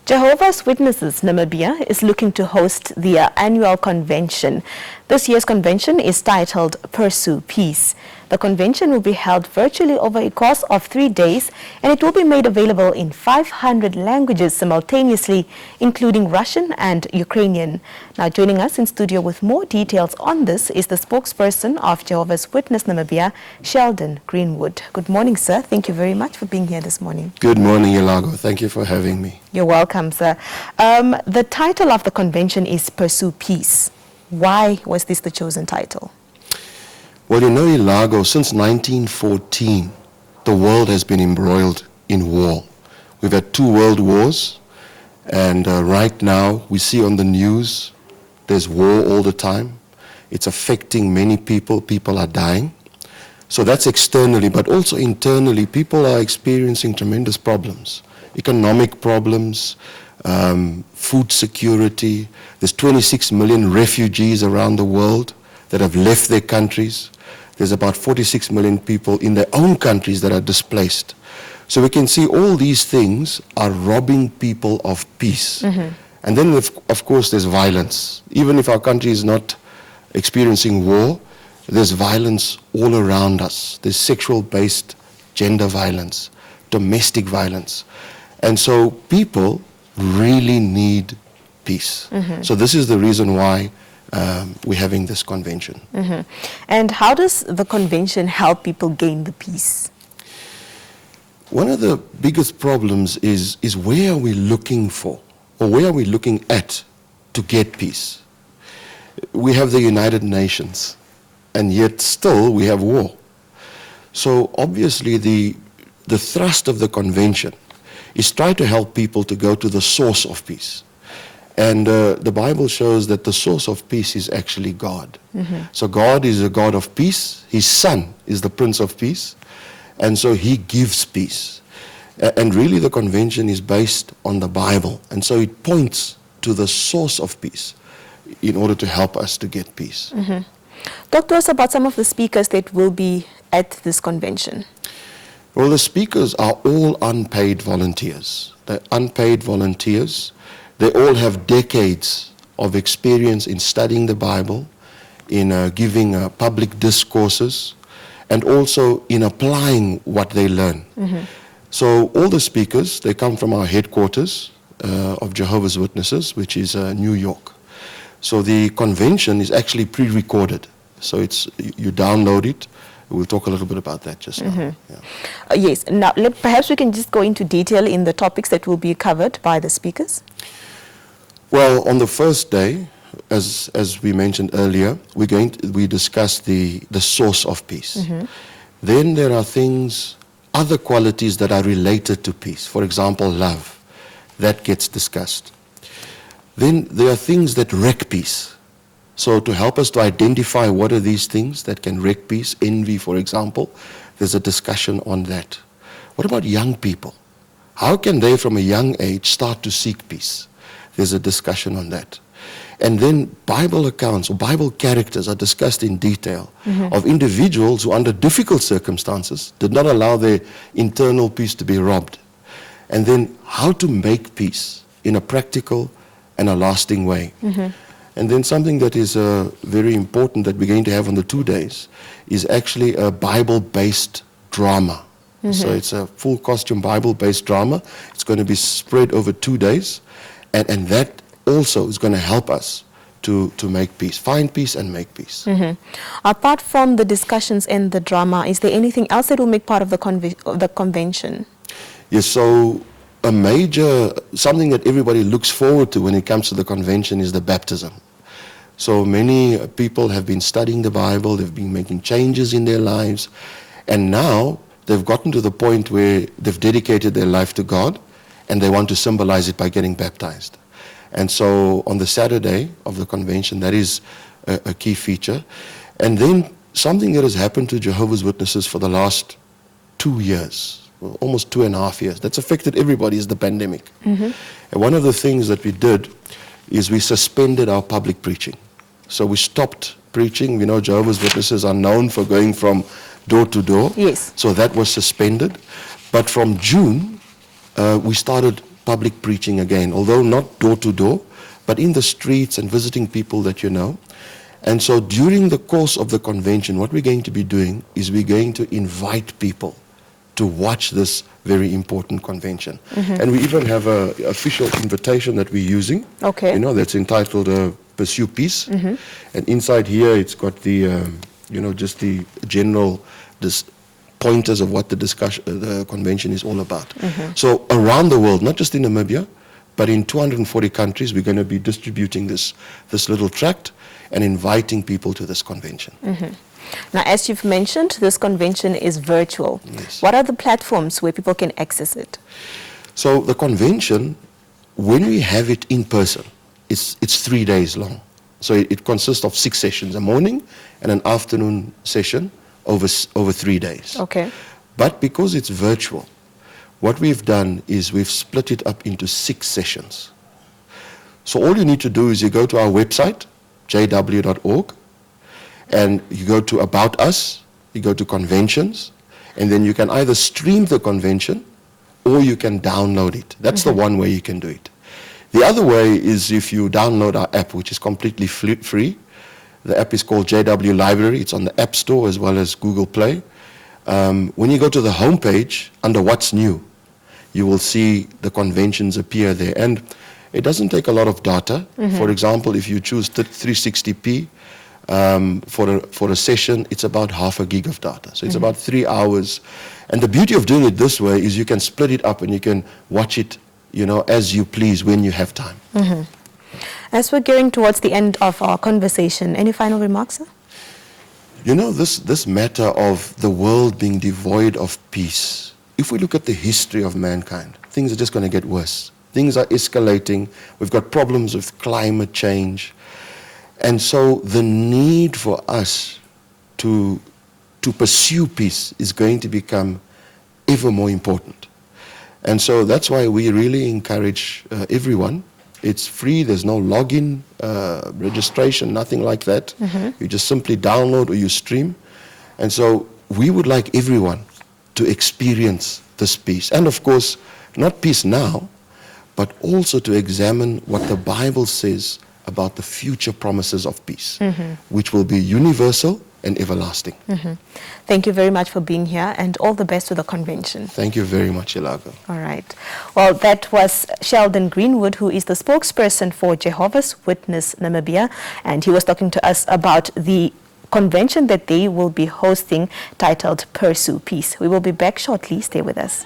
Jehovah's Witnesses Namibia is looking to host their annual convention. This year's convention is titled Pursue Peace. The convention will be held virtually over a course of 3 days, and it will be made available in 500 languages simultaneously, including Russian and Ukrainian. Now, joining us in studio with more details on this is the spokesperson of Jehovah's Witness Namibia, Sheldon Greenwood. Good morning, sir. Thank you very much for being here this morning. Good morning, Ilago. Thank you for having me. You're welcome, sir. The title of the convention is Pursue Peace. Why was this the chosen title? Well, you know, Ilago, since 1914, the world has been embroiled in war. We've had 2 world wars, and right now we see on the news there's war all the time. It's affecting many people. People are dying. So that's externally, but also internally, people are experiencing tremendous problems. Economic problems, food security. There's 26 million refugees around the world that have left their countries. There's about 46 million people in their own countries that are displaced. So we can see all these things are robbing people of peace. Mm-hmm. And then, of course, there's violence. Even if our country is not experiencing war, there's violence all around us. There's sexual-based gender violence, domestic violence. And so people really need peace. Mm-hmm. So this is the reason why we're having this convention. Mm-hmm. And how does the convention help people gain the peace? One of the biggest problems is where are we looking for, or where are we looking at to get peace? We have the United Nations, and yet still we have war. So obviously the thrust of the convention is try to help people to go to the source of peace. And the Bible shows that the source of peace is actually God. Mm-hmm. So God is a God of peace. His Son is the Prince of Peace. And so He gives peace. And really the convention is based on the Bible. And so it points to the source of peace in order to help us to get peace. Mm-hmm. Talk to us about some of the speakers that will be at this convention. Well, the speakers are all unpaid volunteers. They're unpaid volunteers. They all have decades of experience in studying the Bible, in giving public discourses, and also in applying what they learn. Mm-hmm. So all the speakers, they come from our headquarters of Jehovah's Witnesses, which is New York. So the convention is actually pre-recorded. So you download it. We'll talk a little bit about that just now. Mm-hmm. Yeah. Yes. Now, perhaps we can just go into detail in the topics that will be covered by the speakers. Well, on the first day, as we mentioned earlier, we discuss the source of peace. Mm-hmm. Then there are other qualities that are related to peace. For example, love. That gets discussed. Then there are things that wreck peace. So to help us to identify what are these things that can wreck peace, envy, for example, there's a discussion on that. What about young people? How can they from a young age start to seek peace? There's a discussion on that. And then Bible accounts or Bible characters are discussed in detail. Mm-hmm. Of individuals who under difficult circumstances did not allow their internal peace to be robbed. And then how to make peace in a practical and a lasting way. Mm-hmm. And then something that is very important that we're going to have on the 2 days is actually a Bible-based drama. Mm-hmm. So it's a full costume Bible-based drama. It's going to be spread over 2 days. And that also is going to help us to make peace, find peace and make peace. Mm-hmm. Apart from the discussions and the drama, is there anything else that will make part of the convention? Yes, so something that everybody looks forward to when it comes to the convention is the baptism. So many people have been studying the Bible, they've been making changes in their lives, and now they've gotten to the point where they've dedicated their life to God, and they want to symbolize it by getting baptized. And so on the Saturday of the convention, that is a key feature. And then something that has happened to Jehovah's Witnesses for the last 2 years, almost 2.5 years, that's affected everybody, is the pandemic. Mm-hmm. And one of the things that we did is we suspended our public preaching. So we stopped preaching. We know Jehovah's Witnesses are known for going from door to door. Yes. So that was suspended. But from June, we started public preaching again, although not door to door, but in the streets and visiting people that you know. And so during the course of the convention, what we're going to be doing is we're going to invite people to watch this very important convention. And we even have an official invitation that we're using, Okay. you know, that's entitled Pursue Peace. And inside here, it's got the, you know, just the general pointers of what the convention is all about. So around the world, not just in Namibia, but in 240 countries, we're going to be distributing this little tract and inviting people to this convention. Now, as you've mentioned, this convention is virtual. Yes. What are the platforms where people can access it? So the convention, when we have it in person, it's 3 days long. So it consists of 6 sessions, a morning and an afternoon session over 3 days. Okay. But because it's virtual, what we've done is we've split it up into 6 sessions. So all you need to do is you go to our website, jw.org, and you go to About Us, you go to Conventions, and then you can either stream the convention or you can download it. That's the one way you can do it. The other way is if you download our app, which is completely free. The app is called JW Library. It's on the App Store as well as Google Play. When you go to the homepage, under What's New, you will see the conventions appear there. And it doesn't take a lot of data. For example, if you choose 360p for a session, it's about half a gig of data. So it's about 3 hours. And the beauty of doing it this way is you can split it up and you can watch it, you know, as you please when you have time. As we're gearing towards the end of our conversation, any final remarks, sir? You know, this matter of the world being devoid of peace, if we look at the history of mankind, things are just going to get worse. Things are escalating. We've got problems with climate change. And so the need for us to pursue peace is going to become ever more important. And so that's why we really encourage everyone. It's free, there's no login, registration, nothing like that. You just simply download or you stream. And so we would like everyone to experience this peace. And of course, not peace now, but also to examine what the Bible says about the future promises of peace, which will be universal and everlasting. Thank you very much for being here, and all the best with the convention. Thank you very much, Ilago. All right. Well, that was Sheldon Greenwood, who is the spokesperson for Jehovah's Witness Namibia, and he was talking to us about the convention that they will be hosting titled Pursue Peace. We will be back shortly. Stay with us.